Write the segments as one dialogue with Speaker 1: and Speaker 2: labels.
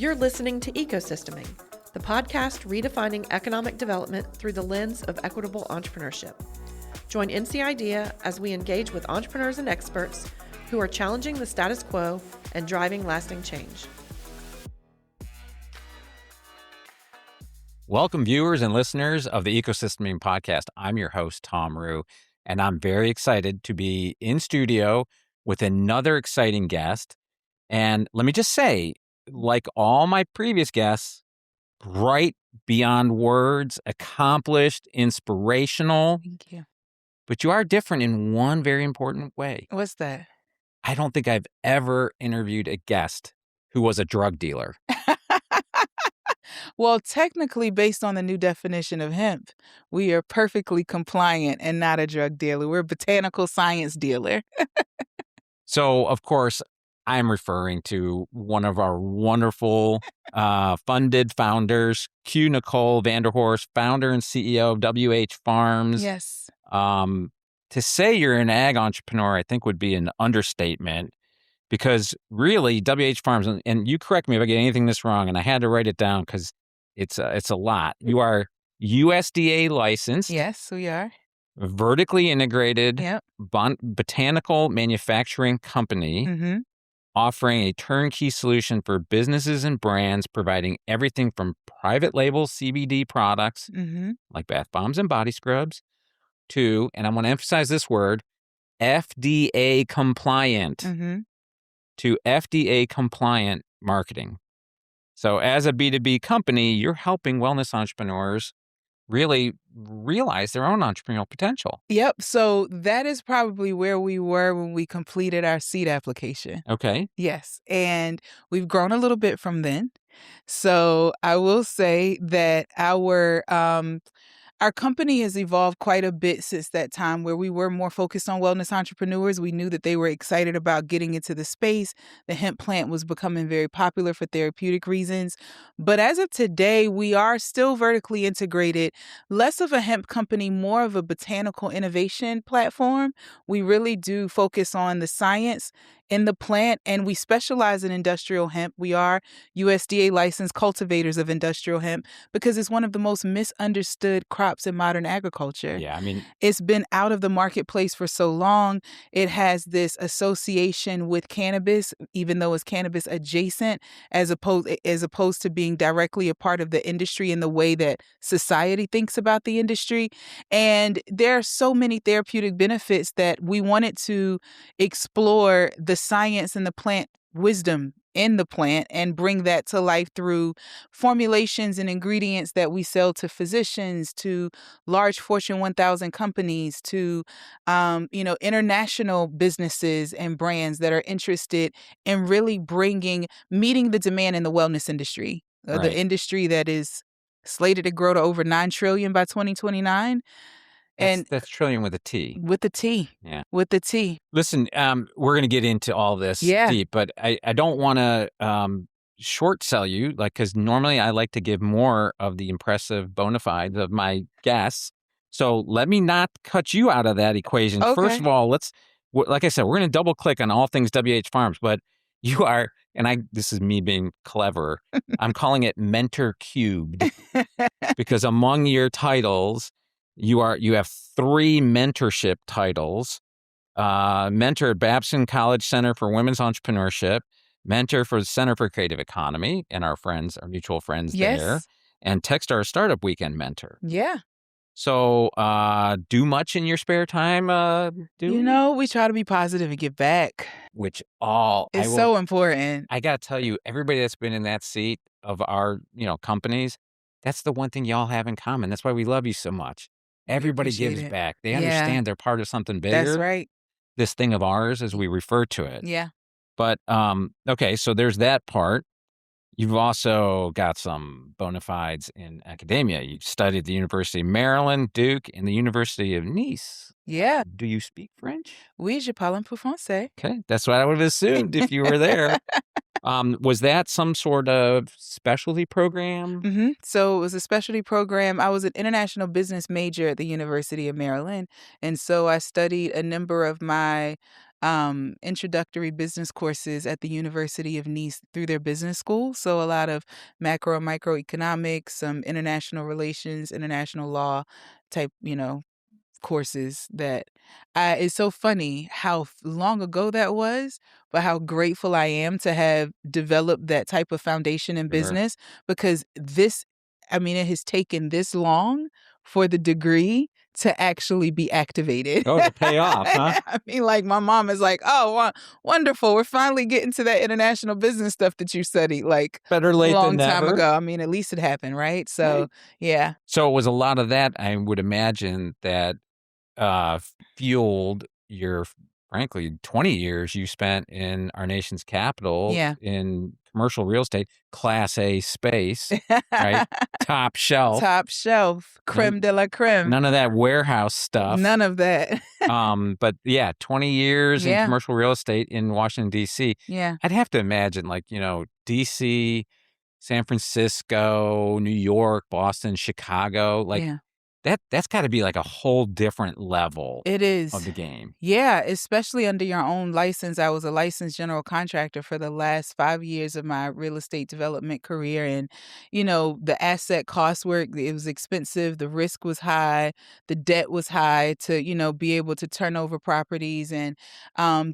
Speaker 1: You're listening to Ecosysteming, the podcast redefining economic development through the lens of equitable entrepreneurship. Join NC Idea as we engage with entrepreneurs and experts who are challenging the status quo and driving lasting change.
Speaker 2: Welcome, viewers and listeners of the Ecosysteming podcast. I'm your host, Tom Rue, and I'm very excited to be in studio with another exciting guest. And let me just say, like all my previous guests, bright beyond words, accomplished, inspirational.
Speaker 3: Thank you.
Speaker 2: But you are different in one very important way.
Speaker 3: What's that?
Speaker 2: I don't think I've ever interviewed a guest who was a drug dealer.
Speaker 3: Well, technically, based on the new definition of hemp, we are perfectly compliant and not a drug dealer. We're a botanical science dealer.
Speaker 2: So, of course, I'm referring to one of our wonderful funded founders, Nicole Vanderhorst, founder and CEO of WH Farms.
Speaker 3: Yes.
Speaker 2: To say you're an ag entrepreneur, I think would be an understatement, because really WH Farms, and you correct me if I get anything this wrong, and I had to write it down because it's a lot. You are USDA licensed.
Speaker 3: Yes, we are.
Speaker 2: Vertically integrated.
Speaker 3: Yep.
Speaker 2: Botanical manufacturing company.
Speaker 3: Mm-hmm.
Speaker 2: Offering a turnkey solution for businesses and brands, providing everything from private label CBD products like bath bombs and body scrubs to, and I want to emphasize this word, FDA compliant, to FDA compliant marketing. So as a B2B company, you're helping wellness entrepreneurs really realize their own entrepreneurial potential.
Speaker 3: Yep. So that is probably where we were when we completed our seed application.
Speaker 2: Okay.
Speaker 3: Yes. And we've grown a little bit from then. So I will say that our company has evolved quite a bit since that time, where we were more focused on wellness entrepreneurs. We knew that they were excited about getting into the space. The hemp plant was becoming very popular for therapeutic reasons. But as of today, we are still vertically integrated, less of a hemp company, more of a botanical innovation platform. We really do focus on the science in the plant, and we specialize in industrial hemp. We are USDA licensed cultivators of industrial hemp because it's one of the most misunderstood crops in modern agriculture.
Speaker 2: Yeah, I mean,
Speaker 3: it's been out of the marketplace for so long. It has this association with cannabis, even though it's cannabis adjacent, as opposed to being directly a part of the industry in the way that society thinks about the industry. And there are so many therapeutic benefits that we wanted to explore the science and the plant wisdom in the plant and bring that to life through formulations and ingredients that we sell to physicians, to large Fortune 1000 companies, to international businesses and brands that are interested in really meeting the demand in the wellness industry,
Speaker 2: right.
Speaker 3: The industry that is slated to grow to over $9 trillion by 2029.
Speaker 2: That's trillion with a T.
Speaker 3: With the T.
Speaker 2: Yeah.
Speaker 3: With the T.
Speaker 2: Listen, we're going to get into all this deep, but I don't want to short sell you, because normally I like to give more of the impressive bona fides of my guests. So let me not cut you out of that equation.
Speaker 3: Okay.
Speaker 2: First of all, like I said, we're going to double click on all things WH Farms, but you are, and this is me being clever, I'm calling it Mentor Cubed, because among your titles, you have 3 mentorship titles: mentor at Babson College Center for Women's Entrepreneurship, mentor for the Center for Creative Economy, and our mutual friends there, and Techstar Startup Weekend mentor.
Speaker 3: Yeah.
Speaker 2: So, do much in your spare time?
Speaker 3: We try to be positive and give back.
Speaker 2: It's
Speaker 3: so important.
Speaker 2: I got to tell you, everybody that's been in that seat of our, companies, that's the one thing y'all have in common. That's why we love you so much. Everybody gives back. They understand they're part of something bigger.
Speaker 3: That's right.
Speaker 2: This thing of ours, as we refer to it.
Speaker 3: Yeah.
Speaker 2: But, okay, so there's that part. You've also got some bona fides in academia. You studied at the University of Maryland, Duke, and the University of Nice.
Speaker 3: Yeah.
Speaker 2: Do you speak French?
Speaker 3: Oui, je parle un peu français.
Speaker 2: Okay, that's what I would have assumed if you were there. Was that some sort of specialty program?
Speaker 3: Mm-hmm. So it was a specialty program. I was an international business major at the University of Maryland. And so I studied a number of my introductory business courses at the University of Nice through their business school. So a lot of macro and microeconomics, some international relations, international law type, courses that it's so funny how long ago that was, but how grateful I am to have developed that type of foundation in
Speaker 2: Sure.
Speaker 3: business because it has taken this long for the degree to actually be activated.
Speaker 2: Oh, to pay off, huh?
Speaker 3: I mean, like my mom is like, "Oh, wonderful. We're finally getting to that international business stuff that you studied like
Speaker 2: Better
Speaker 3: a
Speaker 2: late than
Speaker 3: long time
Speaker 2: never.
Speaker 3: ago." I mean, at least it happened, right? So,
Speaker 2: Right.
Speaker 3: yeah.
Speaker 2: So it was a lot of that, I would imagine, that fueled your, frankly, 20 years you spent in our nation's capital
Speaker 3: Yeah.
Speaker 2: in commercial real estate, Class A space, right? Top shelf.
Speaker 3: Top shelf, creme de la creme.
Speaker 2: None of that warehouse stuff.
Speaker 3: None of that.
Speaker 2: But yeah, 20 years in
Speaker 3: Yeah.
Speaker 2: commercial real estate in Washington, D.C.
Speaker 3: Yeah.
Speaker 2: I'd have to imagine, like, D.C., San Francisco, New York, Boston, Chicago, like
Speaker 3: Yeah.
Speaker 2: that's got to be like a whole different level
Speaker 3: It is.
Speaker 2: of the game.
Speaker 3: Yeah, especially under your own license. I was a licensed general contractor for the last 5 years of my real estate development career. And, the asset costs it was expensive. The risk was high. The debt was high to, be able to turn over properties. And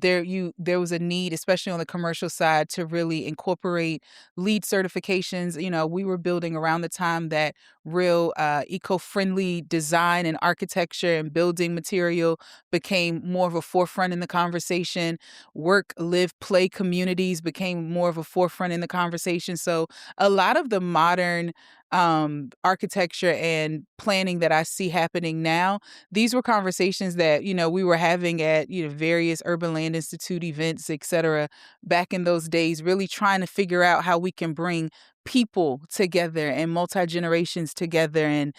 Speaker 3: there was a need, especially on the commercial side, to really incorporate LEED certifications. We were building around the time that real eco-friendly design and architecture and building material became more of a forefront in the conversation. Work, live, play communities became more of a forefront in the conversation. So a lot of the modern architecture and planning that I see happening now, these were conversations that, we were having at, various Urban Land Institute events, et cetera, back in those days, really trying to figure out how we can bring people together and multi-generations together and,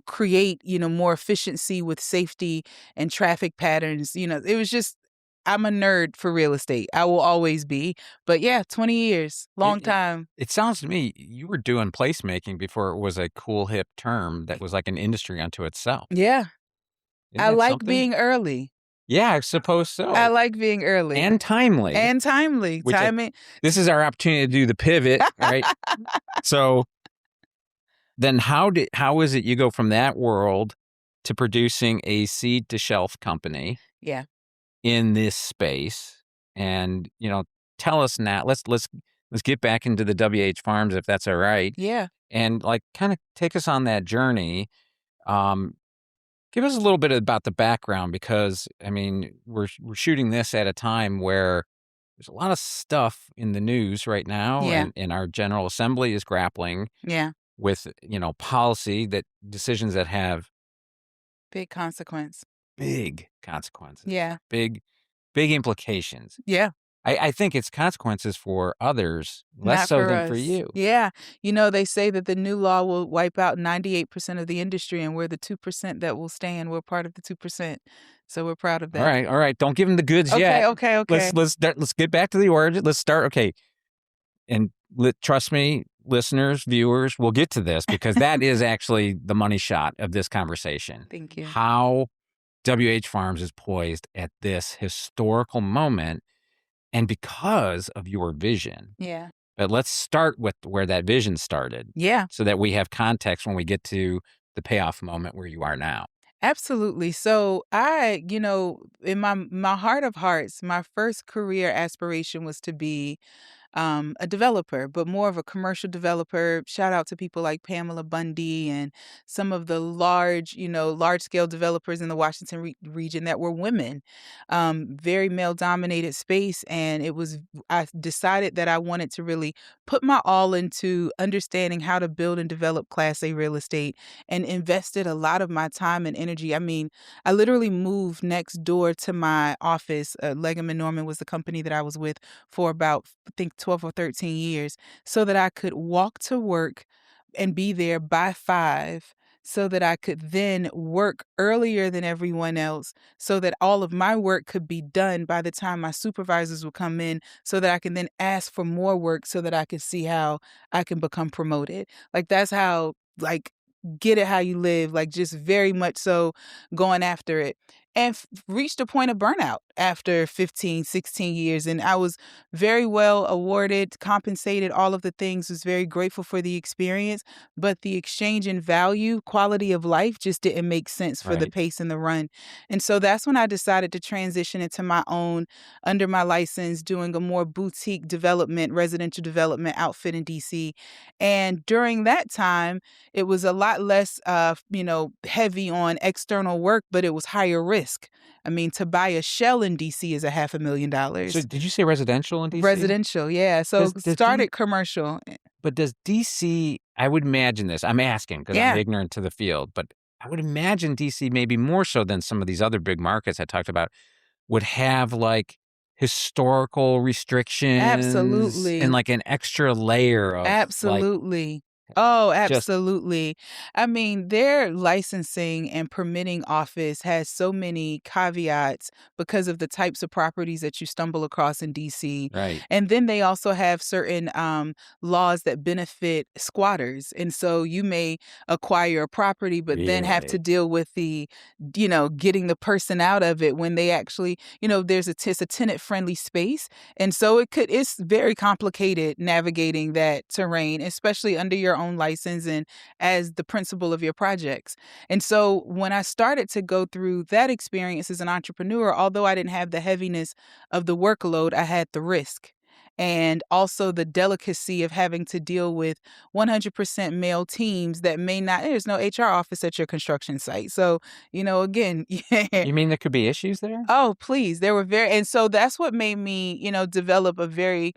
Speaker 3: create, more efficiency with safety and traffic patterns. It was just, I'm a nerd for real estate. I will always be. But yeah, 20 years, long time.
Speaker 2: It sounds to me you were doing placemaking before it was a cool hip term that was like an industry unto itself.
Speaker 3: Yeah.
Speaker 2: Isn't
Speaker 3: I
Speaker 2: that
Speaker 3: like
Speaker 2: something?
Speaker 3: being early.
Speaker 2: Yeah, I suppose so.
Speaker 3: I like being early.
Speaker 2: And timely.
Speaker 3: And timely.
Speaker 2: Which
Speaker 3: Timing.
Speaker 2: This is our opportunity to do the pivot, right? So then how is it you go from that world to producing a seed to shelf company?
Speaker 3: Yeah.
Speaker 2: In this space? And, tell us now, let's get back into the WH Farms if that's all right.
Speaker 3: Yeah.
Speaker 2: And like kind of take us on that journey. Give us a little bit about the background because I mean, we're shooting this at a time where there's a lot of stuff in the news right now,
Speaker 3: Yeah.
Speaker 2: and our General Assembly is grappling
Speaker 3: Yeah.
Speaker 2: with, policy decisions that have
Speaker 3: Big consequence.
Speaker 2: big consequences.
Speaker 3: Yeah.
Speaker 2: Big implications.
Speaker 3: Yeah.
Speaker 2: I think it's consequences for others, less
Speaker 3: Not
Speaker 2: so
Speaker 3: for
Speaker 2: than for
Speaker 3: us.
Speaker 2: you.
Speaker 3: Yeah. They say that the new law will wipe out 98% of the industry and we're the 2% that will stand. We're part of the 2%. So we're proud of that.
Speaker 2: All right. Don't give them the goods yet.
Speaker 3: Okay.
Speaker 2: Let's get back to the origin. Let's start. Okay. And trust me, listeners, viewers, we'll get to this because that is actually the money shot of this conversation.
Speaker 3: Thank you.
Speaker 2: How WH Farms is poised at this historical moment and because of your vision.
Speaker 3: Yeah.
Speaker 2: But let's start with where that vision started.
Speaker 3: Yeah.
Speaker 2: So that we have context when we get to the payoff moment where you are now.
Speaker 3: Absolutely. So I, in my heart of hearts, my first career aspiration was to be a developer, but more of a commercial developer. Shout out to people like Pamela Bundy and some of the large scale developers in the Washington region that were women. Very male dominated space. And I decided that I wanted to really put my all into understanding how to build and develop Class A real estate and invested a lot of my time and energy. I mean, I literally moved next door to my office. Legaman Norman was the company that I was with for about, I think, 12 or 13 years so that I could walk to work and be there by 5 so that I could then work earlier than everyone else so that all of my work could be done by the time my supervisors would come in so that I can then ask for more work so that I can see how I can become promoted. Like that's how, get it how you live, like just very much so going after it. and reached a point of burnout after 15, 16 years. And I was very well awarded, compensated, all of the things, was very grateful for the experience. But the exchange in value, quality of life just didn't make sense for the
Speaker 2: Right.
Speaker 3: pace and the run. And so that's when I decided to transition into my own, under my license, doing a more boutique development, residential development outfit in DC. And during that time, it was a lot less, heavy on external work, but it was higher risk. I mean, to buy a shell in DC is a
Speaker 2: So
Speaker 3: $500,000.
Speaker 2: did you say residential in DC?
Speaker 3: Residential, yeah. So
Speaker 2: Does
Speaker 3: started commercial.
Speaker 2: But does DC, I would imagine this, I'm asking because I'm
Speaker 3: Yeah,
Speaker 2: ignorant to the field, but I would imagine DC maybe more so than some of these other big markets I talked about would have like historical restrictions and
Speaker 3: absolutely.
Speaker 2: like an extra layer of like
Speaker 3: Absolutely. Oh,
Speaker 2: just
Speaker 3: absolutely. I mean, their licensing and permitting office has so many caveats because of the types of properties that you stumble across in DC.
Speaker 2: right.
Speaker 3: And then they also have certain laws that benefit squatters. And so you may acquire a property, but then have to
Speaker 2: Really?
Speaker 3: deal with getting the person out of it when they actually, it's a tenant friendly space. And so it's very complicated navigating that terrain, especially under your own license and as the principal of your projects. And so when I started to go through that experience as an entrepreneur, although I didn't have the heaviness of the workload, I had the risk. And also the delicacy of having to deal with 100% male teams that may not, there's no HR office at your construction site. So, again, yeah.
Speaker 2: You mean there could be issues there?
Speaker 3: Oh, please. There were and so that's what made me, develop a very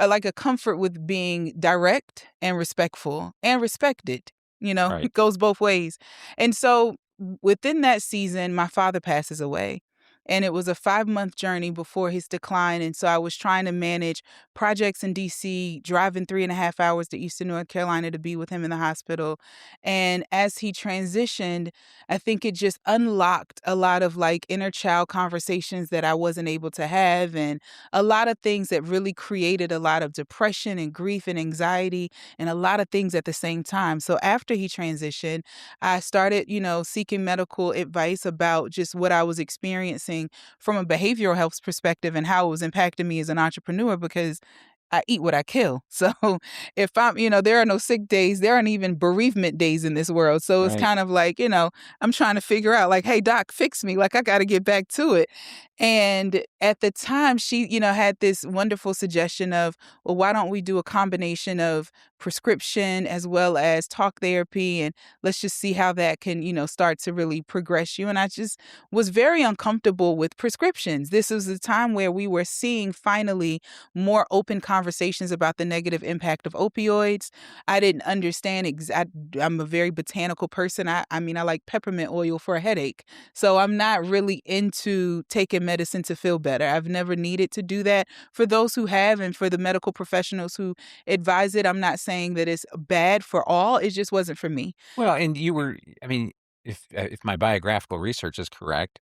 Speaker 3: like a comfort with being direct and respectful and respected.
Speaker 2: Right.
Speaker 3: It goes both ways. And so within that season, my father passes away. And it was a 5-month journey before his decline. And so I was trying to manage projects in DC, driving 3.5 hours to Eastern North Carolina to be with him in the hospital. And as he transitioned, I think it just unlocked a lot of like inner child conversations that I wasn't able to have. And a lot of things that really created a lot of depression and grief and anxiety and a lot of things at the same time. So after he transitioned, I started, seeking medical advice about just what I was experiencing from a behavioral health perspective and how it was impacting me as an entrepreneur because I eat what I kill. So if there are no sick days, there aren't even bereavement days in this world. So it's
Speaker 2: Right.
Speaker 3: kind of like, I'm trying to figure out like, hey, doc, fix me. Like I got to get back to it. And at the time she, had this wonderful suggestion of, well, why don't we do a combination of prescription as well as talk therapy? And let's just see how that can, start to really progress you. And I just was very uncomfortable with prescriptions. This was a time where we were seeing finally more open conversations about the negative impact of opioids. I didn't understand. I'm a very botanical person. I mean, I like peppermint oil for a headache. So I'm not really into taking medicine to feel better. I've never needed to do that. For those who have and for the medical professionals who advise it, I'm not saying that it's bad for all. It just wasn't for me.
Speaker 2: Well, and you were, I mean, if my biographical research is correct,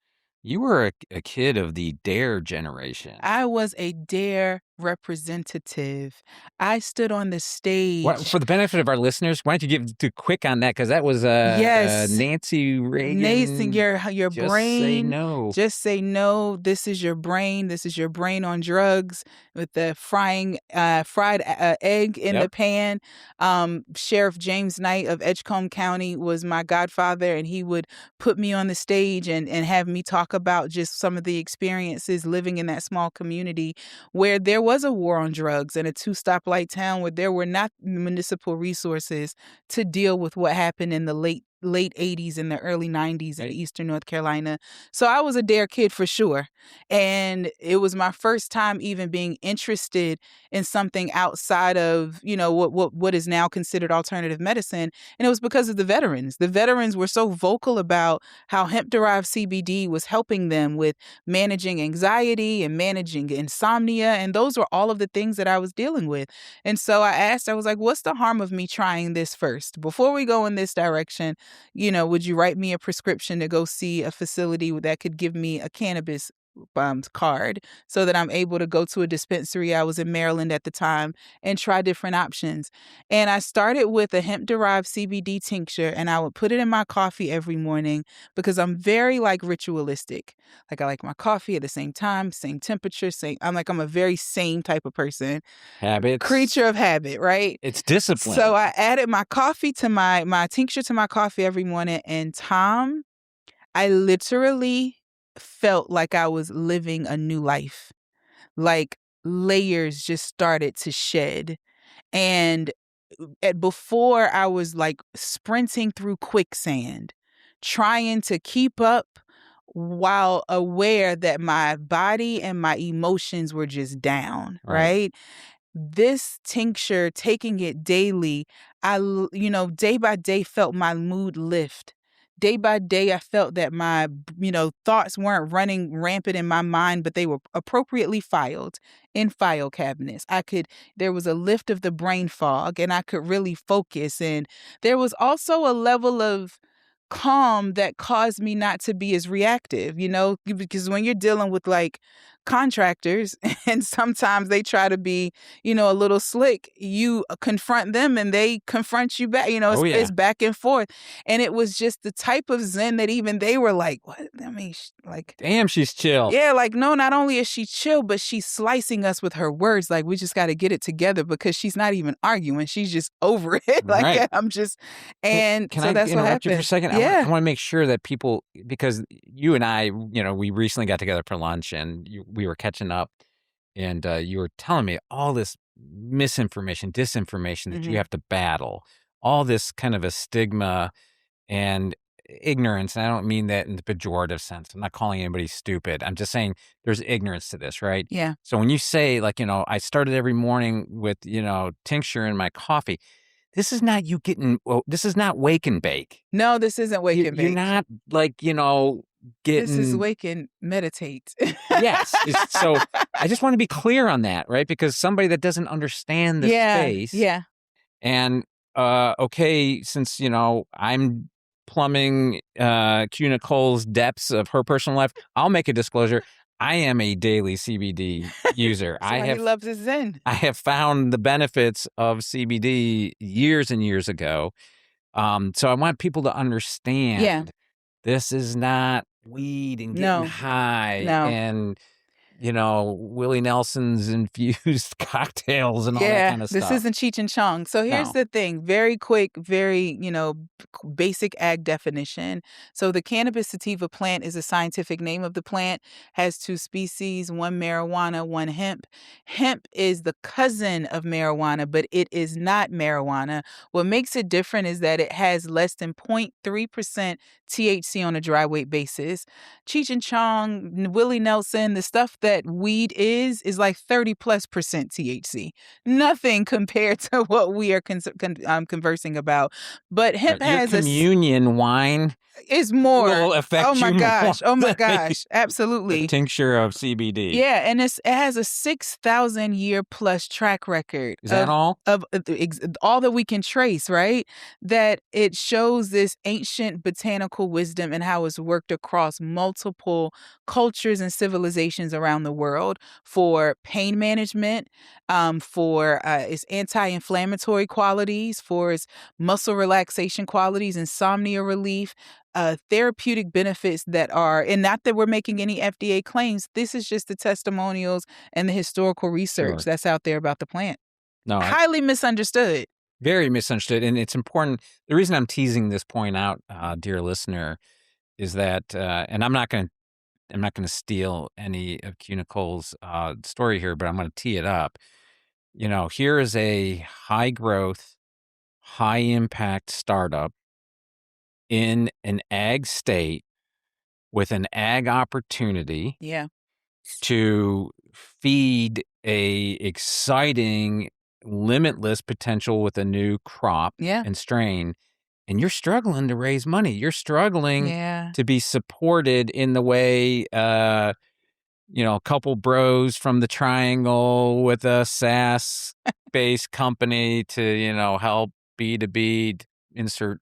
Speaker 2: you were a kid of the DARE generation.
Speaker 3: I was a DARE representative. I stood on the
Speaker 2: What,
Speaker 3: stage.
Speaker 2: for the benefit of our listeners, why don't you do quick on that? Because that was
Speaker 3: Yes.
Speaker 2: Nancy Reagan.
Speaker 3: Nathan, your
Speaker 2: Just
Speaker 3: brain.
Speaker 2: say no.
Speaker 3: Just say no. This is your brain. This is your brain on drugs with the fried egg in the
Speaker 2: Yep.
Speaker 3: pan. Sheriff James Knight of Edgecombe County was my godfather, and he would put me on the stage and have me talk about just some of the experiences living in that small community where there was a war on drugs and a 2-stoplight town where there were not municipal resources to deal with what happened in the late 80s and the early 90s in
Speaker 2: Right.
Speaker 3: Eastern North Carolina. So I was a DARE kid for sure. And it was my first time even being interested in something outside of, what is now considered alternative medicine. And it was because of the veterans. The veterans were so vocal about how hemp-derived CBD was helping them with managing anxiety and managing insomnia. And those were all of the things that I was dealing with. And so I was like, what's the harm of me trying this first? Before we go in this direction, would you write me a prescription to go see a facility that could give me a cannabis card so that I'm able to go to a dispensary. I was in Maryland at the time and try different options. And I started with a hemp-derived CBD tincture, and I would put it in my coffee every morning because I'm very like ritualistic. Like I like my coffee at the same time, same temperature, same. I'm a very same type of person.
Speaker 2: Habits.
Speaker 3: Creature of habit, right?
Speaker 2: It's discipline.
Speaker 3: So I added my coffee to my tincture to my coffee every morning, and Tom, I literally felt like I was living a new life. Like layers just started to shed. And before I was like sprinting through quicksand, trying to keep up while aware that my body and my emotions were just down, right? This tincture, taking it daily, day by day felt my mood lift. Day by day, I felt that my, thoughts weren't running rampant in my mind, but they were appropriately filed in file cabinets. There was a lift of the brain fog, and I could really focus. And there was also a level of calm that caused me not to be as reactive, because when you're dealing with like contractors and sometimes they try to be, a little slick, you confront them and they confront you back, it's back and forth. And it was just the type of zen that even they were like, what? I mean,
Speaker 2: damn, she's chill.
Speaker 3: Yeah, like, no, not only is she chill, but she's slicing us with her words. Like, we just got to get it together because she's not even arguing. She's just over it. Like,
Speaker 2: right.
Speaker 3: I'm just, and
Speaker 2: can
Speaker 3: so
Speaker 2: I
Speaker 3: that's what
Speaker 2: interrupt
Speaker 3: happened.
Speaker 2: you for a second?
Speaker 3: Yeah.
Speaker 2: I want to make sure that people, because you and I, we recently got together for lunch and we were catching up, and you were telling me all this misinformation, disinformation that you have to battle, all this kind of a stigma and ignorance. And I don't mean that in the pejorative sense. I'm not calling anybody stupid. I'm just saying there's ignorance to this, right?
Speaker 3: Yeah.
Speaker 2: So when you say like, I started every morning with, tincture in my coffee, this is not you getting, this is not wake and bake.
Speaker 3: No, this isn't wake and bake.
Speaker 2: You're not like, getting.
Speaker 3: This is wake and meditate.
Speaker 2: Yes. So I just want to be clear on that, right? Because somebody that doesn't understand the space.
Speaker 3: Yeah.
Speaker 2: And, okay, since, I'm plumbing Q Nicole's depths of her personal life, I'll make a disclosure. I am a daily CBD user.
Speaker 3: He loves his Zen.
Speaker 2: I have found the benefits of CBD years and years ago. So I want people to understand this is not weed and getting high and Willie Nelson's infused cocktails and all that kind of stuff.
Speaker 3: This isn't Cheech and Chong. So here's the thing. Very quick, very, basic ag definition. So the cannabis sativa plant is a scientific name of the plant, has 2 species, one marijuana, one hemp. Hemp is the cousin of marijuana, but it is not marijuana. What makes it different is that it has less than 0.3% THC on a dry weight basis. Cheech and Chong, Willie Nelson, the stuff that weed is like 30+% THC. Nothing compared to what we are conversing about. But hemp has
Speaker 2: your communion wine
Speaker 3: is more.
Speaker 2: Will affect
Speaker 3: oh my
Speaker 2: you
Speaker 3: gosh!
Speaker 2: more
Speaker 3: Oh my gosh! Absolutely.
Speaker 2: The tincture of CBD.
Speaker 3: Yeah, and it has a 6,000-year plus track record.
Speaker 2: Is that all?
Speaker 3: Of all that we can trace, right? That it shows this ancient botanical wisdom and how it's worked across multiple cultures and civilizations around the world for pain management, for its anti-inflammatory qualities, for its muscle relaxation qualities, insomnia relief, therapeutic benefits that are, and not that we're making any FDA claims, this is just the testimonials and the historical research that's out there about the plant.
Speaker 2: No,
Speaker 3: highly misunderstood.
Speaker 2: Very misunderstood. And it's important. The reason I'm teasing this point out, dear listener, is that, and I'm not going to steal any of Q Nicole's story here, but I'm going to tee it up. Here is a high growth, high impact startup in an ag state with an ag opportunity to feed a exciting, limitless potential with a new crop and strain. And you're struggling to raise money. You're struggling to be supported in the way, a couple bros from the Triangle with a SaaS-based company to, help B2B, insert,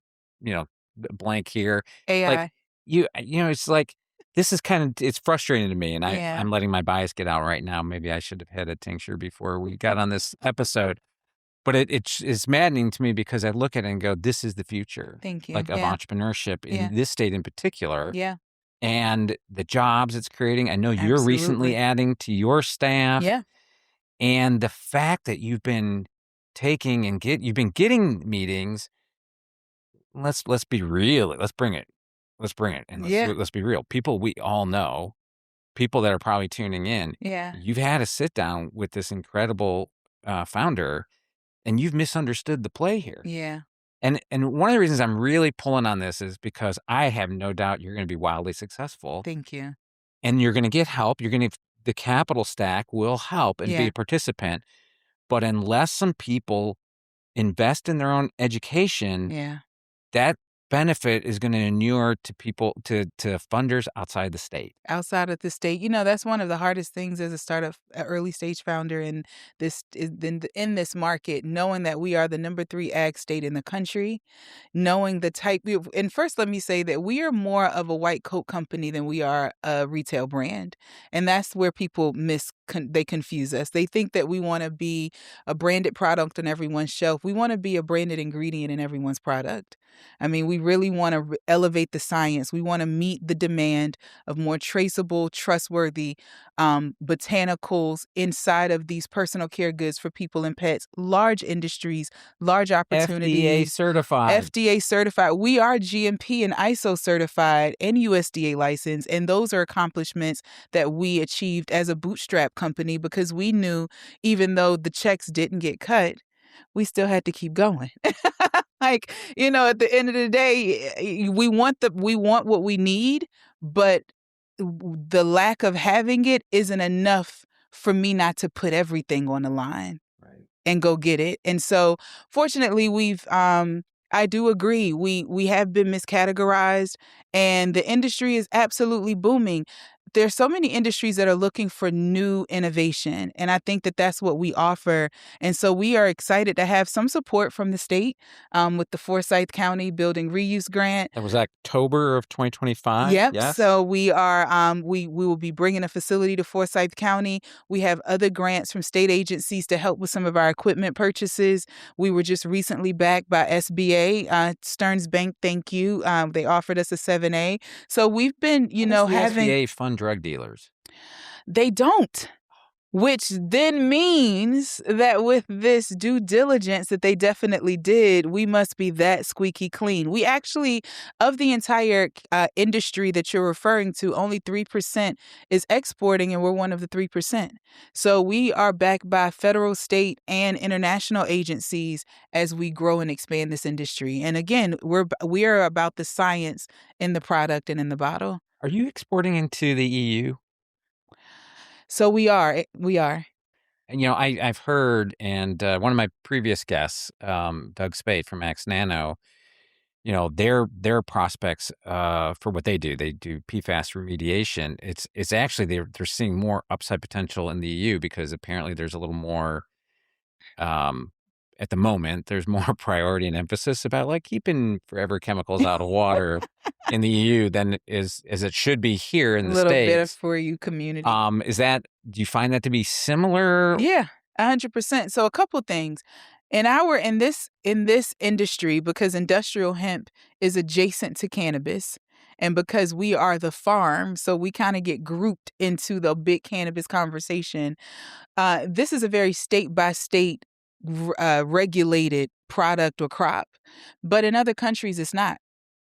Speaker 2: blank here.
Speaker 3: AI.
Speaker 2: Like, it's like this is it's frustrating to me, and
Speaker 3: Yeah.
Speaker 2: I'm letting my bias get out right now. Maybe I should have had a tincture before we got on this episode. But it's maddening to me because I look at it and go, this is the future,
Speaker 3: Thank you.
Speaker 2: like, of
Speaker 3: Yeah.
Speaker 2: entrepreneurship
Speaker 3: Yeah.
Speaker 2: in this state in particular,
Speaker 3: Yeah.
Speaker 2: and the jobs it's creating. I know you're recently
Speaker 3: Absolutely.
Speaker 2: adding to your staff.
Speaker 3: Yeah.
Speaker 2: And the fact that you've been you've been getting meetings. Let's be real. Let's bring it. Let's bring it. And
Speaker 3: Yeah.
Speaker 2: let's be real. People we all know, people that are probably tuning in,
Speaker 3: Yeah.
Speaker 2: you've had a sit down with this incredible founder, and you've misunderstood the play here.
Speaker 3: Yeah.
Speaker 2: And one of the reasons I'm really pulling on this is because I have no doubt you're going to be wildly successful,
Speaker 3: Thank you.
Speaker 2: and you're going to get help. The capital stack will help and be
Speaker 3: Yeah.
Speaker 2: a participant. But unless some people invest in their own education,
Speaker 3: Yeah.
Speaker 2: that benefit is going to inure to people, to funders outside the state.
Speaker 3: Outside of the state, that's one of the hardest things as a startup, early stage founder in this market, knowing that we are the number 3 ag state in the country, knowing the type. And first, let me say that we are more of a white coat company than we are a retail brand, and that's where people they confuse us. They think that we want to be a branded product on everyone's shelf. We want to be a branded ingredient in everyone's product. I mean, we really want to elevate the science. We want to meet the demand of more traceable, trustworthy botanicals inside of these personal care goods for people and pets, large industries, large opportunities.
Speaker 2: FDA certified.
Speaker 3: FDA certified. We are GMP and ISO certified and USDA licensed. And those are accomplishments that we achieved as a bootstrap company because we knew even though the checks didn't get cut, we still had to keep going. Like, at the end of the day, we want what we need, but the lack of having it isn't enough for me not to put everything on the line and go get it. And so fortunately I do agree. We have been miscategorized and the industry is absolutely booming. There's so many industries that are looking for new innovation. And I think that that's what we offer. And so we are excited to have some support from the state with the Forsyth County Building Reuse Grant.
Speaker 2: That was October of 2025.
Speaker 3: Yep.
Speaker 2: Yes.
Speaker 3: So we are we will be bringing a facility to Forsyth County. We have other grants from state agencies to help with some of our equipment purchases. We were just recently backed by SBA, Stearns Bank. Thank you. They offered us a 7A. So we've been, having
Speaker 2: SBA fund drug dealers.
Speaker 3: They don't. Which then means that with this due diligence that they definitely did, we must be that squeaky clean. We actually, of the entire industry that you're referring to, only 3% is exporting, and we're one of the 3%. So we are backed by federal, state, and international agencies as we grow and expand this industry. And again, we are about the science in the product and in the bottle.
Speaker 2: Are you exporting into the EU?
Speaker 3: So we are. We are.
Speaker 2: And, I've heard, and one of my previous guests, Doug Spade from Max Nano, their prospects for what they do PFAS remediation. It's actually they're seeing more upside potential in the EU because apparently there's a little more. At the moment, there's more priority and emphasis about keeping forever chemicals out of water in the EU than as it should be here in the States.
Speaker 3: A little bit for you community.
Speaker 2: Do you find that to be similar?
Speaker 3: Yeah, 100%. So a couple things. In this industry, because industrial hemp is adjacent to cannabis, and because we are the farm, so we kind of get grouped into the big cannabis conversation. This is a very state by state regulated product or crop, but in other countries it's not.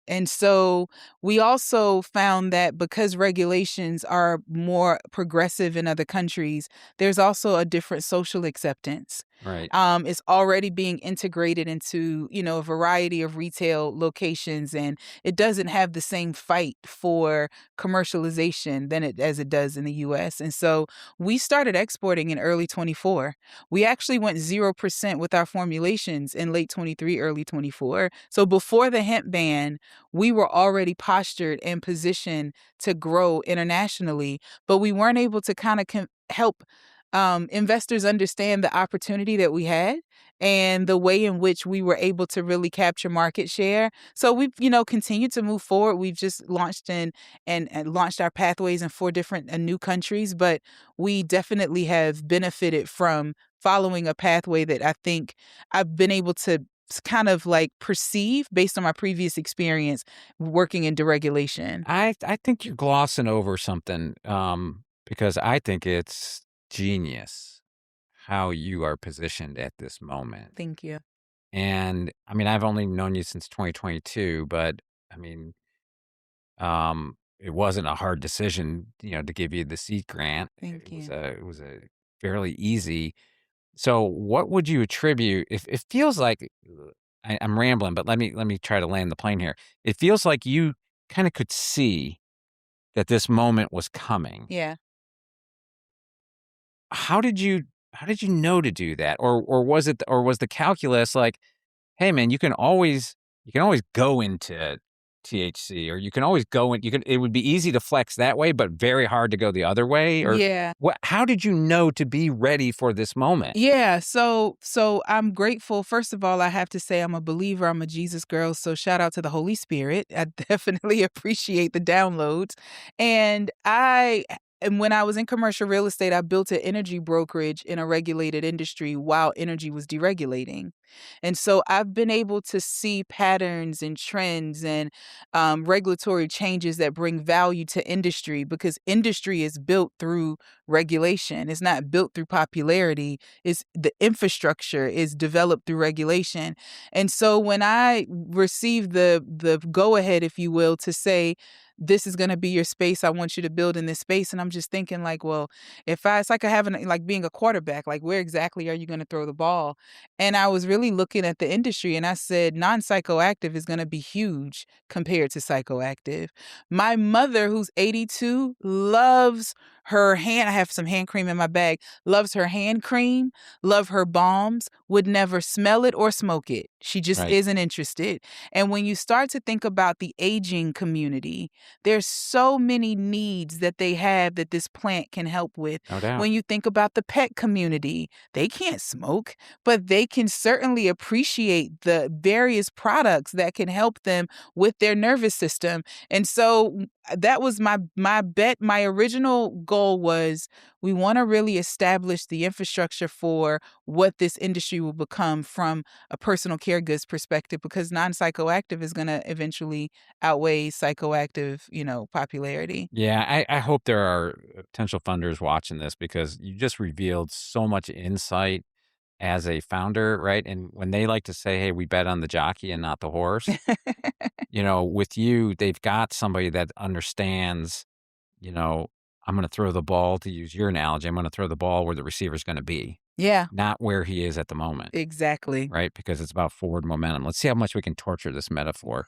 Speaker 3: And so we also found that because regulations are more progressive in other countries, there's also a different social acceptance.
Speaker 2: Right.
Speaker 3: It's already being integrated into, a variety of retail locations, and it doesn't have the same fight for commercialization as it does in the U.S. And so we started exporting in early 24. We actually went 0% with our formulations in late 23, early 24. So before the hemp ban, we were already postured and positioned to grow internationally, but we weren't able to kind of help investors understand the opportunity that we had and the way in which we were able to really capture market share. So we've, continued to move forward. We've just launched and launched our pathways in 4 different new countries, but we definitely have benefited from following a pathway that I think I've been able to kind of like perceive based on my previous experience working in deregulation.
Speaker 2: I think you're glossing over something because I think it's genius how you are positioned at this moment.
Speaker 3: Thank you.
Speaker 2: And I mean, I've only known you since 2022, but I mean, it wasn't a hard decision, to give you the seed grant.
Speaker 3: Thank you.
Speaker 2: It was a fairly easy. So, what would you attribute? If it feels like I'm rambling, but let me try to land the plane here. It feels like you kind of could see that this moment was coming.
Speaker 3: Yeah.
Speaker 2: How did you know to do that? Or was the calculus like, hey man, you can always go into THC, or you can always go in, it would be easy to flex that way, but very hard to go the other way? Or
Speaker 3: Yeah.
Speaker 2: how did you know to be ready for this moment?
Speaker 3: Yeah, so I'm grateful. First of all, I have to say I'm a believer. I'm a Jesus girl, so shout out to the Holy Spirit. I definitely appreciate the downloads. And when I was in commercial real estate, I built an energy brokerage in a regulated industry while energy was deregulating. And so I've been able to see patterns and trends and regulatory changes that bring value to industry, because industry is built through regulation. It's not built through popularity. It's the infrastructure is developed through regulation. And so when I received the go ahead, if you will, to say this is going to be your space, I want you to build in this space, and I'm just thinking like, well, it's like having like being a quarterback, like where exactly are you going to throw the ball? And I was really looking at the industry and I said, non-psychoactive is going to be huge compared to psychoactive. My mother, who's 82, loves her hand. I have some hand cream in my bag, loves her hand cream, love her balms, would never smell it or smoke it. She just
Speaker 2: Right.
Speaker 3: isn't interested. And when you start to think about the aging community, there's so many needs that they have that this plant can help with.
Speaker 2: No doubt.
Speaker 3: When you think about the pet community, they can't smoke, but they can certainly appreciate the various products that can help them with their nervous system. And so that was my bet. My original goal was we want to really establish the infrastructure for what this industry will become from a personal care goods perspective, because non-psychoactive is going to eventually outweigh psychoactive, popularity.
Speaker 2: Yeah, I hope there are potential funders watching this, because you just revealed so much insight as a founder, right? And when they like to say, hey, we bet on the jockey and not the horse, with you, they've got somebody that understands, I'm going to throw the ball, to use your analogy, I'm going to throw the ball where the receiver's going to be,
Speaker 3: Yeah,
Speaker 2: not where he is at the moment,
Speaker 3: exactly.
Speaker 2: right? Because it's about forward momentum. Let's see how much we can torture this metaphor.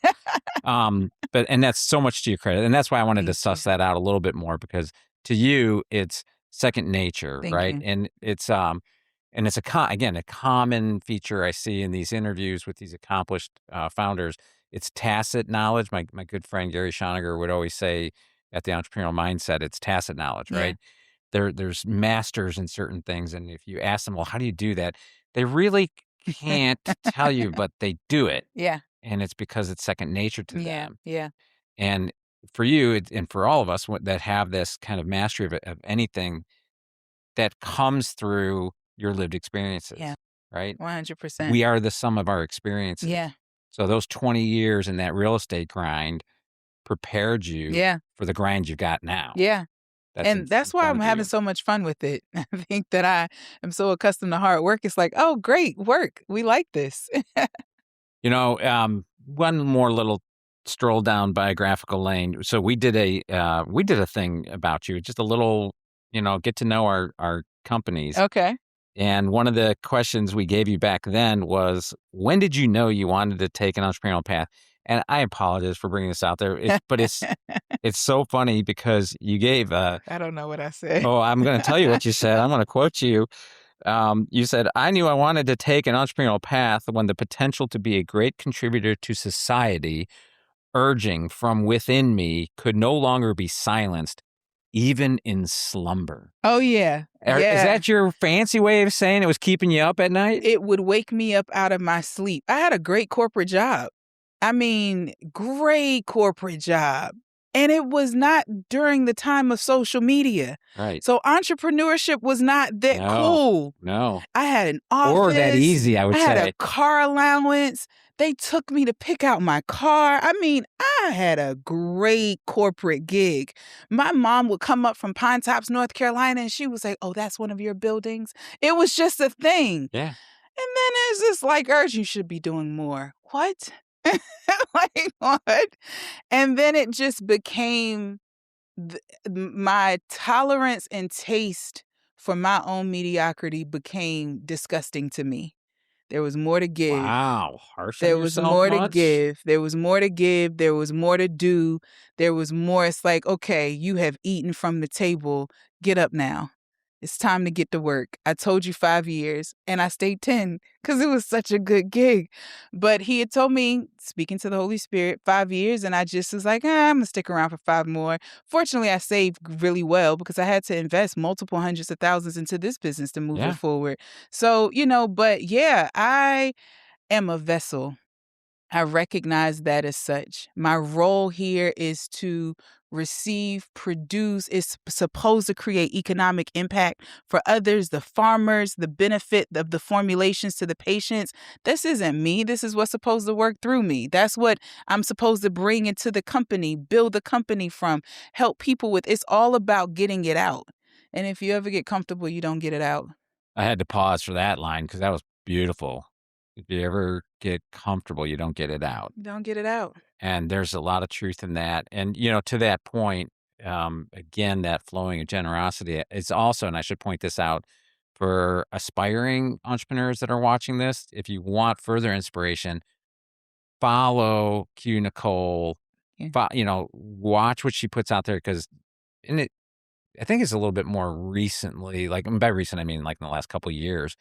Speaker 2: And that's so much to your credit. And that's why I wanted to
Speaker 3: Thank you.
Speaker 2: suss that out a little bit more, because to you, it's second nature,
Speaker 3: Thank
Speaker 2: right?
Speaker 3: you.
Speaker 2: And it's a common feature I see in these interviews with these accomplished founders. It's tacit knowledge. My good friend Gary Schoniger would always say at the Entrepreneurial Mindset, it's tacit knowledge,
Speaker 3: Yeah.
Speaker 2: right? There's masters in certain things, and if you ask them, well, how do you do that? They really can't tell you, but they do it,
Speaker 3: Yeah.
Speaker 2: and it's because it's second nature to
Speaker 3: Yeah.
Speaker 2: them.
Speaker 3: Yeah.
Speaker 2: And for you, and for all of us that have this kind of mastery of anything, that comes through your lived experiences,
Speaker 3: Yeah.
Speaker 2: right?
Speaker 3: 100%.
Speaker 2: We are the sum of our experiences.
Speaker 3: Yeah.
Speaker 2: So those 20 years in that real estate grind prepared you
Speaker 3: Yeah.
Speaker 2: for the grind you've got now.
Speaker 3: Yeah.
Speaker 2: That's in
Speaker 3: And that's why I'm
Speaker 2: front of
Speaker 3: having
Speaker 2: you.
Speaker 3: so much fun with it. I think that I am so accustomed to hard work. It's like, oh, great work. We like this.
Speaker 2: One more little stroll down biographical lane. So we did a thing about you, just a little, get to know our companies.
Speaker 3: Okay.
Speaker 2: And one of the questions we gave you back then was, when did you know you wanted to take an entrepreneurial path? And I apologize for bringing this out there, but it's so funny because you gave
Speaker 3: I don't know what I said.
Speaker 2: oh, I'm going to tell you what you said. I'm going to quote you. You said, I knew I wanted to take an entrepreneurial path when the potential to be a great contributor to society, urging from within me, could no longer be silenced. even in slumber.
Speaker 3: Oh, yeah.
Speaker 2: Is that your fancy way of saying it was keeping you up at night?
Speaker 3: It would wake me up out of my sleep. I had a great corporate job. I mean, great corporate job. And it was not during the time of social media.
Speaker 2: Right.
Speaker 3: So entrepreneurship was not that cool.
Speaker 2: No.
Speaker 3: I had an office.
Speaker 2: Or that easy, I would say.
Speaker 3: I had a car allowance. They took me to pick out my car. I mean, I had a great corporate gig. My mom would come up from Pine Tops, North Carolina, and she would say, "Oh, that's one of your buildings." It was just a thing.
Speaker 2: Yeah.
Speaker 3: And then it's just like, urge, you should be doing more. What? Like, what? And then it just became my tolerance and taste for my own mediocrity became disgusting to me. There was more to give.
Speaker 2: Wow. Harsh
Speaker 3: There
Speaker 2: on
Speaker 3: was
Speaker 2: yourself
Speaker 3: more to
Speaker 2: much?
Speaker 3: give. There was more to give. There was more to do. There was more. It's like, okay, you have eaten from the table. Get up now. It's time to get to work. I told you 5 years and I stayed 10 because it was such a good gig. But he had told me, speaking to the Holy Spirit, 5 years. And I just was like, I'm going to stick around for 5 more. Fortunately, I saved really well because I had to invest multiple hundreds of thousands into this business to move it forward. So, but yeah, I am a vessel. I recognize that as such. My role here is to receive, produce, is supposed to create economic impact for others, the farmers, the benefit of the formulations to the patients. This isn't me. This is what's supposed to work through me. That's what I'm supposed to bring into the company, build the company from, help people with. It's all about getting it out. And if you ever get comfortable, you don't get it out.
Speaker 2: I had to pause for that line because that was beautiful. If you ever get comfortable, you don't get it out.
Speaker 3: Don't get it out.
Speaker 2: And there's a lot of truth in that. And, to that point, again, that flowing of generosity is also, and I should point this out for aspiring entrepreneurs that are watching this, if you want further inspiration, follow Nicole, watch what she puts out there because I think it's a little bit more recently, and by recent, I mean like in the last couple of years,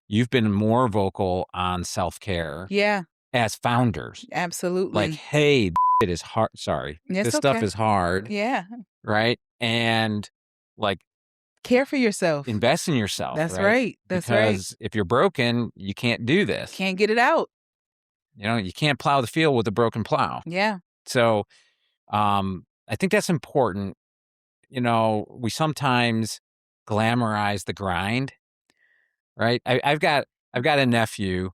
Speaker 2: you've been more vocal on self-care.
Speaker 3: Yeah.
Speaker 2: As founders.
Speaker 3: Absolutely.
Speaker 2: Like, hey, it is hard. Sorry. This stuff is hard.
Speaker 3: Yeah.
Speaker 2: Right. And
Speaker 3: care for yourself.
Speaker 2: Invest in yourself.
Speaker 3: That's right.
Speaker 2: Because if you're broken, you can't do this.
Speaker 3: Can't get it out.
Speaker 2: You can't plow the field with a broken plow.
Speaker 3: Yeah.
Speaker 2: So I think that's important. We sometimes glamorize the grind. Right. I've got a nephew.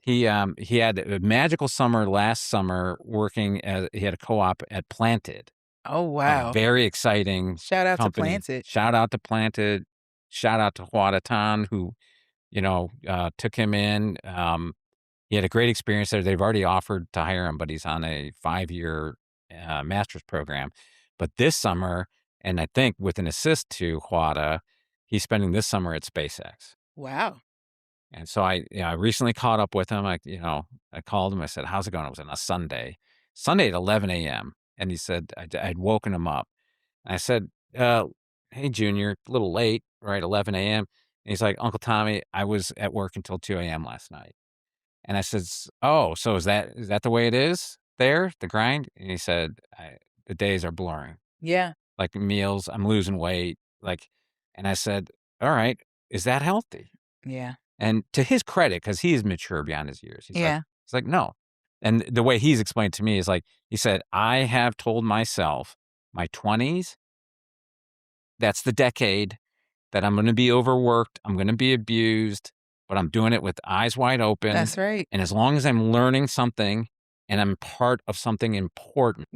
Speaker 2: He had a magical summer last summer working he had a co-op at Planted.
Speaker 3: Oh, wow.
Speaker 2: Very exciting.
Speaker 3: Shout out
Speaker 2: company.
Speaker 3: to Planted.
Speaker 2: Shout out to Planted. Shout out to Huadatan who, took him in. He had a great experience there. They've already offered to hire him, but he's on a 5-year master's program. But this summer, and I think with an assist to Huada, he's spending this summer at SpaceX.
Speaker 3: Wow.
Speaker 2: And so I recently caught up with him. I called him. I said, how's it going? It was on a Sunday at 11 a.m. And he said, I'd woken him up. And I said, hey, Junior, a little late, right? 11 a.m. And he's like, Uncle Tommy, I was at work until 2 a.m. last night. And I said, oh, so is that the way it is there, the grind? And he said, the days are blurring.
Speaker 3: Yeah.
Speaker 2: Like meals, I'm losing weight. And I said, all right, is that healthy?
Speaker 3: Yeah.
Speaker 2: And to his credit, because he is mature beyond his years, he's like, no. And the way he's explained to me is he said, I have told myself my 20s, that's the decade that I'm going to be overworked, I'm going to be abused, but I'm doing it with eyes wide open.
Speaker 3: That's right.
Speaker 2: And as long as I'm learning something and I'm part of something important,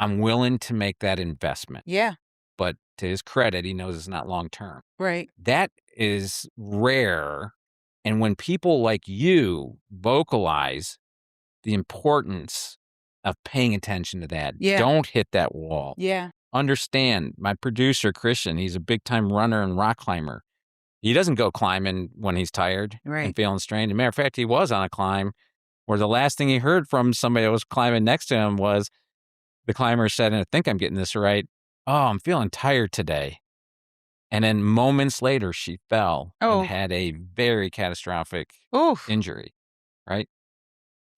Speaker 2: I'm willing to make that investment.
Speaker 3: Yeah.
Speaker 2: But to his credit, he knows it's not long term.
Speaker 3: Right.
Speaker 2: That is rare. And when people like you vocalize the importance of paying attention to that, don't hit that wall.
Speaker 3: Yeah.
Speaker 2: Understand, my producer, Christian, he's a big time runner and rock climber. He doesn't go climbing when he's tired and feeling strained. As a matter of fact, he was on a climb where the last thing he heard from somebody that was climbing next to him was the climber said, and I think I'm getting this right, oh, I'm feeling tired today. And then moments later, she fell and had a very catastrophic injury, right?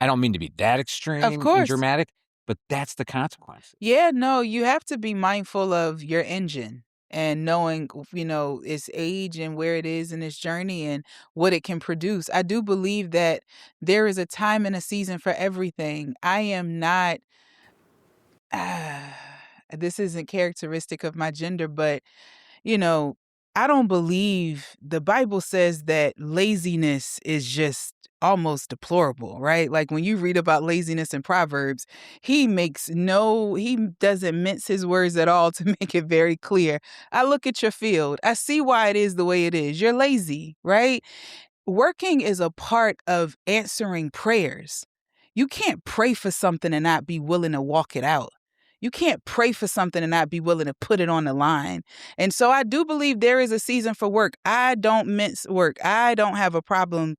Speaker 2: I don't mean to be that extreme and dramatic, but that's the consequence.
Speaker 3: Yeah, no, you have to be mindful of your engine and knowing, its age and where it is in its journey and what it can produce. I do believe that there is a time and a season for everything. I am not, this isn't characteristic of my gender, but you know, I don't believe the Bible says that laziness is just almost deplorable, right? Like when you read about laziness in Proverbs, he doesn't mince his words at all to make it very clear. I look at your field, I see why it is the way it is. You're lazy, right? Working is a part of answering prayers. You can't pray for something and not be willing to walk it out. You can't pray for something and not be willing to put it on the line. And so I do believe there is a season for work. I don't mince work. I don't have a problem.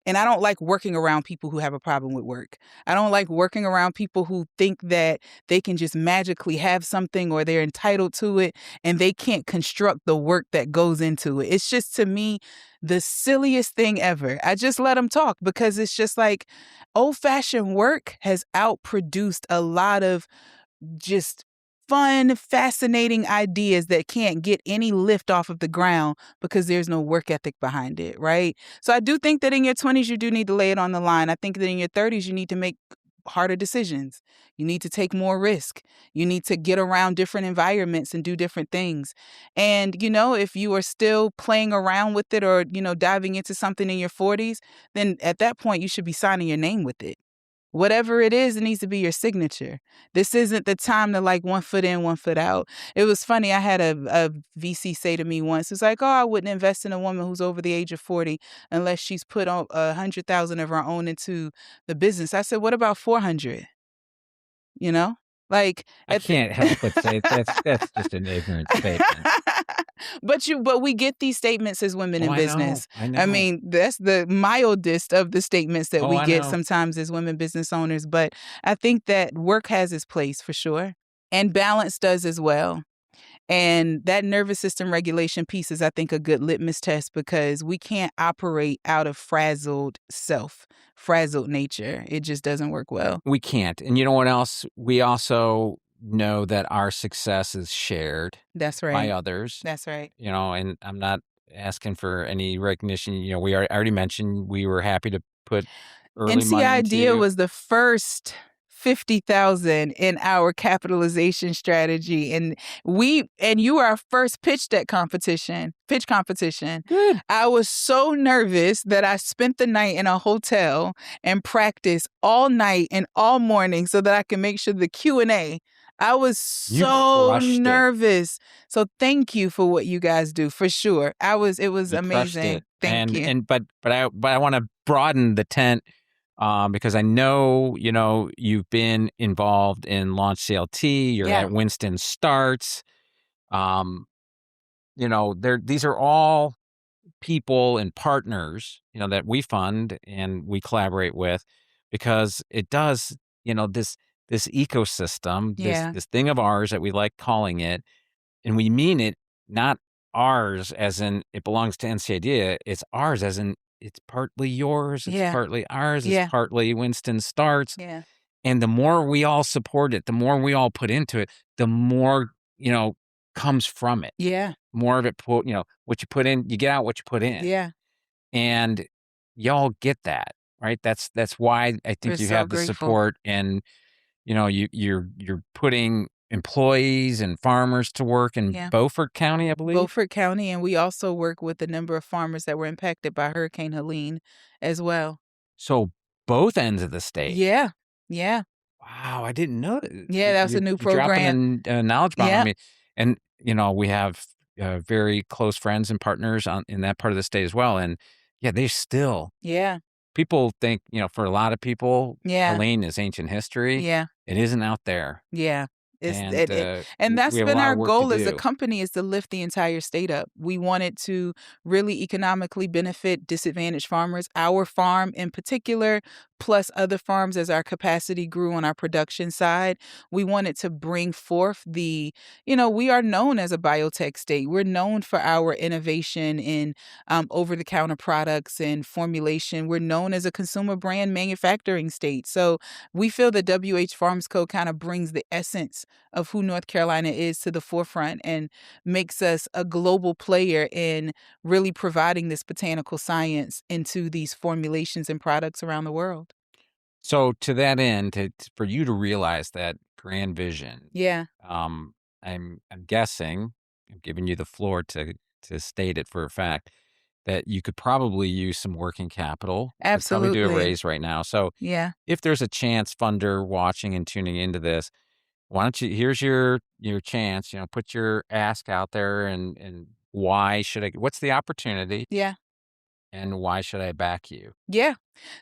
Speaker 3: And I don't like working around people who have a problem with work. I don't like working around people who think that they can just magically have something or they're entitled to it and they can't construct the work that goes into it. It's just, to me, the silliest thing ever. I just let them talk because it's just like old-fashioned work has outproduced a lot of just fun, fascinating ideas that can't get any lift off of the ground because there's no work ethic behind it, right? So I do think that in your 20s, you do need to lay it on the line. I think that in your 30s, you need to make harder decisions. You need to take more risk. You need to get around different environments and do different things. And, if you are still playing around with it or, diving into something in your 40s, then at that point, you should be signing your name with it. Whatever it is, it needs to be your signature. This isn't the time to like 1 foot in, 1 foot out. It was funny. I had a VC say to me once, it's like, oh, I wouldn't invest in a woman who's over the age of 40 unless she's put on 100,000 of her own into the business. I said, what about 400? Like
Speaker 2: I can't help but say that's just an ignorant statement.
Speaker 3: But we get these statements as women in business.
Speaker 2: I know.
Speaker 3: I mean, that's the mildest of the statements that we get
Speaker 2: know.
Speaker 3: sometimes as women business owners. But I think that work has its place for sure. And balance does as well. And that nervous system regulation piece is, I think, a good litmus test because we can't operate out of frazzled nature. It just doesn't work well.
Speaker 2: We can't. And you know what else? We also know that our success is shared
Speaker 3: That's right.
Speaker 2: by others.
Speaker 3: That's right.
Speaker 2: And I'm not asking for any recognition. We already mentioned we were happy to put early money
Speaker 3: NC Idea
Speaker 2: into.
Speaker 3: was the first 50,000 in our capitalization strategy. And you were our first pitch competition.
Speaker 2: Good.
Speaker 3: I was so nervous that I spent the night in a hotel and practiced all night and all morning so that I could make sure the Q&A. I was so nervous. So thank you for what you guys do, for sure. It was amazing. Thank you.
Speaker 2: But I want to broaden the tent. Because I know, you've been involved in Launch CLT, you're at Winston Starts. These are all people and partners, that we fund and we collaborate with because it does, this ecosystem, this thing of ours that we like calling it, and we mean it, not ours as in it belongs to NC Idea, it's ours as in it's partly yours, it's partly ours, it's partly Winston Starts.
Speaker 3: Yeah.
Speaker 2: And the more we all support it, the more we all put into it, the more, comes from it.
Speaker 3: Yeah.
Speaker 2: More of it, what you put in, you get out what you put in.
Speaker 3: Yeah.
Speaker 2: And y'all get that, right? That's why I think you have the support and, you're putting employees and farmers to work in Beaufort County, I believe.
Speaker 3: Beaufort County, and we also work with a number of farmers that were impacted by Hurricane Helene as well.
Speaker 2: So both ends of the state.
Speaker 3: Yeah. Yeah.
Speaker 2: Wow, I didn't know that.
Speaker 3: Yeah, that was a new program.
Speaker 2: Dropping a knowledge bomb on me. And, we have very close friends and partners in that part of the state as well. And they still.
Speaker 3: Yeah.
Speaker 2: People think, for a lot of people, Helene is ancient history.
Speaker 3: Yeah.
Speaker 2: It isn't out there.
Speaker 3: Yeah. And that's been our goal as a company, is to lift the entire state up. We wanted to really economically benefit disadvantaged farmers. Our farm in particular plus other farms as our capacity grew on our production side. We wanted to bring forth we are known as a biotech state. We're known for our innovation in over-the-counter products and formulation. We're known as a consumer brand manufacturing state. So we feel that WH Farms Co. kind of brings the essence of who North Carolina is to the forefront and makes us a global player in really providing this botanical science into these formulations and products around the world.
Speaker 2: So to that end, for you to realize that grand vision,
Speaker 3: Yeah,
Speaker 2: I'm guessing, I'm giving you the floor to state it for a fact, that you could probably use some working capital. Could probably do a
Speaker 3: absolutely.
Speaker 2: raise right now. So
Speaker 3: Yeah.
Speaker 2: if there's a chance funder watching and tuning into this, why don't you, here's your chance, put your ask out there and what's the opportunity
Speaker 3: Yeah.
Speaker 2: and why should I back you?
Speaker 3: Yeah.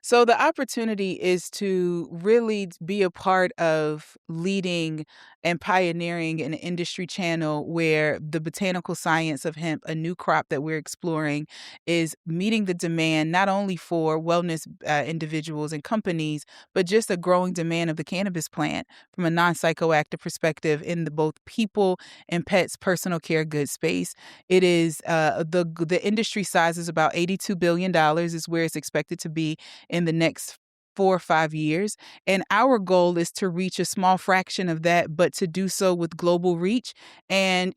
Speaker 3: So the opportunity is to really be a part of leading and pioneering an industry channel where the botanical science of hemp, a new crop that we're exploring, is meeting the demand not only for wellness individuals and companies, but just a growing demand of the cannabis plant from a non-psychoactive perspective in the both people and pets personal care goods space. It is the industry size is about $82 billion is where it's expected to be in the next 4 or 5 years. And our goal is to reach a small fraction of that, but to do so with global reach and,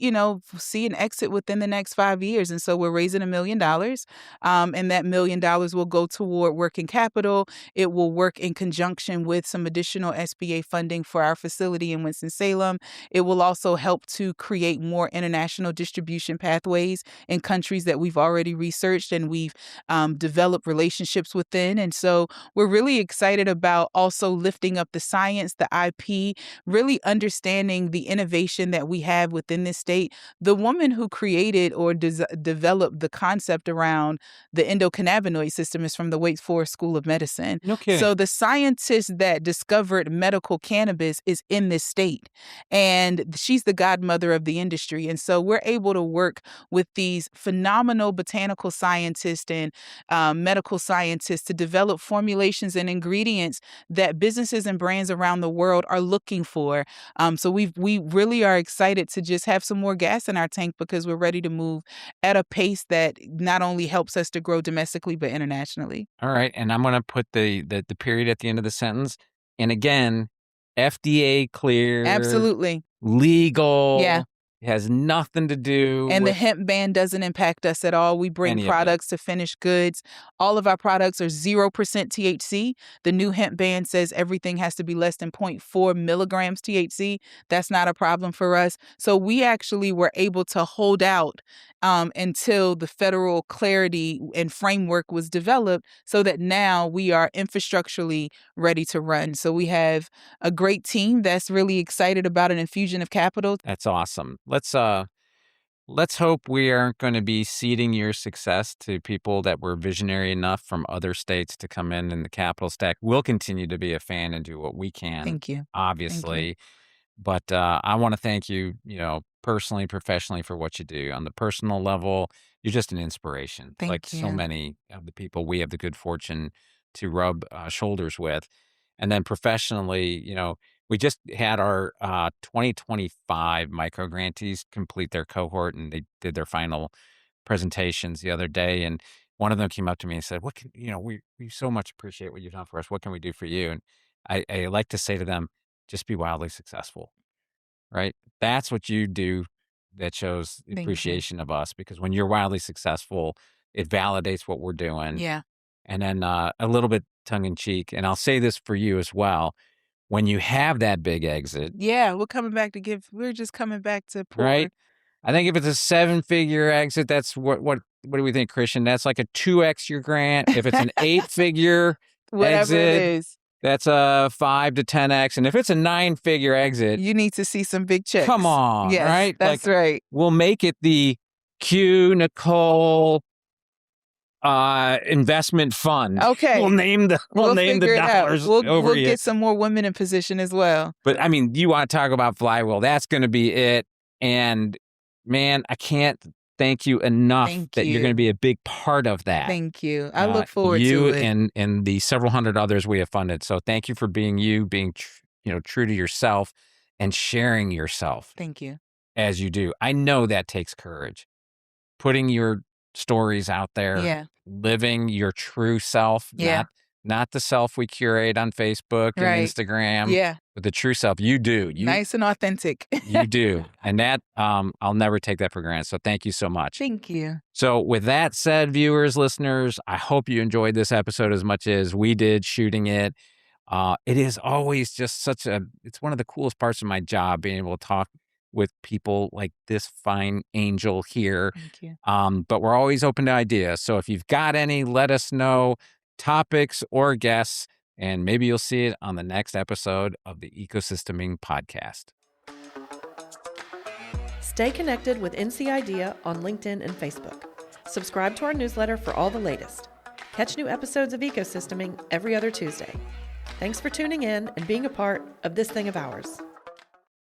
Speaker 3: see an exit within the next 5 years. And so we're raising $1 million. And that $1 million will go toward working capital. It will work in conjunction with some additional SBA funding for our facility in Winston-Salem. It will also help to create more international distribution pathways in countries that we've already researched and we've developed relationships within. And so we're really excited about also lifting up the science, the IP, really understanding the innovation that we have within this state. The woman who created or developed the concept around the endocannabinoid system is from the Wake Forest School of Medicine.
Speaker 2: No kidding.
Speaker 3: So the scientist that discovered medical cannabis is in this state, and she's the godmother of the industry. And so we're able to work with these phenomenal botanical scientists and medical scientists to develop formulations and ingredients that businesses and brands around the world are looking for. So we really are excited to just have some more gas in our tank because we're ready to move at a pace that not only helps us to grow domestically but internationally.
Speaker 2: All right, and I'm going to put the period at the end of the sentence. And again, FDA cleared,
Speaker 3: Absolutely.
Speaker 2: legal.
Speaker 3: Yeah.
Speaker 2: It has nothing to do
Speaker 3: And the
Speaker 2: with
Speaker 3: hemp ban doesn't impact us at all. We bring
Speaker 2: any of it.
Speaker 3: products to finished goods. All of our products are 0% THC. The new hemp ban says everything has to be less than 0.4 milligrams THC. That's not a problem for us. So we actually were able to hold out until the federal clarity and framework was developed so that now we are infrastructurally ready to run. So we have a great team that's really excited about an infusion of capital.
Speaker 2: That's awesome. Let's hope we aren't going to be ceding your success to people that were visionary enough from other states to come in the capital stack. We'll continue to be a fan and do what we can.
Speaker 3: Thank you.
Speaker 2: Obviously.
Speaker 3: Thank you.
Speaker 2: But I want to thank you, personally, professionally for what you do. On the personal level, you're just an inspiration.
Speaker 3: Thank
Speaker 2: like
Speaker 3: you.
Speaker 2: so many of the people we have the good fortune to rub shoulders with. And then professionally, we just had our 2025 micro grantees complete their cohort and they did their final presentations the other day. And one of them came up to me and said, "What can, we so much appreciate what you've done for us. What can we do for you?" And I like to say to them, just be wildly successful, right? That's what you do that shows
Speaker 3: Thank you.
Speaker 2: appreciation of us, because when you're wildly successful, it validates what we're doing.
Speaker 3: Yeah.
Speaker 2: And then a little bit tongue in cheek, and I'll say this for you as well, when you have that big exit,
Speaker 3: Yeah, we're just coming back to pour.
Speaker 2: right? I think if it's a 7-figure exit, that's what do we think, Christian? That's like a 2x your grant. If it's an 8-figure
Speaker 3: Whatever it
Speaker 2: exit,
Speaker 3: is,
Speaker 2: that's a 5 to 10x. And if it's a 9-figure exit,
Speaker 3: you need to see some big checks.
Speaker 2: come on,
Speaker 3: Yes,
Speaker 2: right?
Speaker 3: that's right.
Speaker 2: We'll make it the Nicole investment fund.
Speaker 3: Okay.
Speaker 2: We'll name the
Speaker 3: figure it out.
Speaker 2: dollars
Speaker 3: We'll
Speaker 2: over you.
Speaker 3: get some more women in position as well.
Speaker 2: But I mean, you want to talk about flywheel? That's going to be it. And man, I can't thank you enough
Speaker 3: Thank
Speaker 2: that you're
Speaker 3: you.
Speaker 2: going to be a big part of that.
Speaker 3: Thank you. I look forward to
Speaker 2: you
Speaker 3: it.
Speaker 2: and the several hundred others we have funded. So thank you for being you, being true to yourself and sharing yourself
Speaker 3: Thank you.
Speaker 2: as you do. I know that takes courage. Putting your stories out there,
Speaker 3: Yeah.
Speaker 2: living your true self,
Speaker 3: Yeah.
Speaker 2: not the self we curate on Facebook and
Speaker 3: Right.
Speaker 2: Instagram,
Speaker 3: Yeah.
Speaker 2: but the true self. You do.
Speaker 3: Nice and authentic.
Speaker 2: You do. And that, I'll never take that for granted. So thank you so much.
Speaker 3: Thank you.
Speaker 2: So with that said, viewers, listeners, I hope you enjoyed this episode as much as we did shooting it. It is always just it's one of the coolest parts of my job, being able to talk with people like this fine angel here.
Speaker 3: Thank you.
Speaker 2: But we're always open to ideas. So if you've got any, let us know, topics or guests, and maybe you'll see it on the next episode of the Ecosysteming Podcast.
Speaker 1: Stay connected with NC Idea on LinkedIn and Facebook. Subscribe to our newsletter for all the latest. Catch new episodes of Ecosysteming every other Tuesday. Thanks for tuning in and being a part of this thing of ours.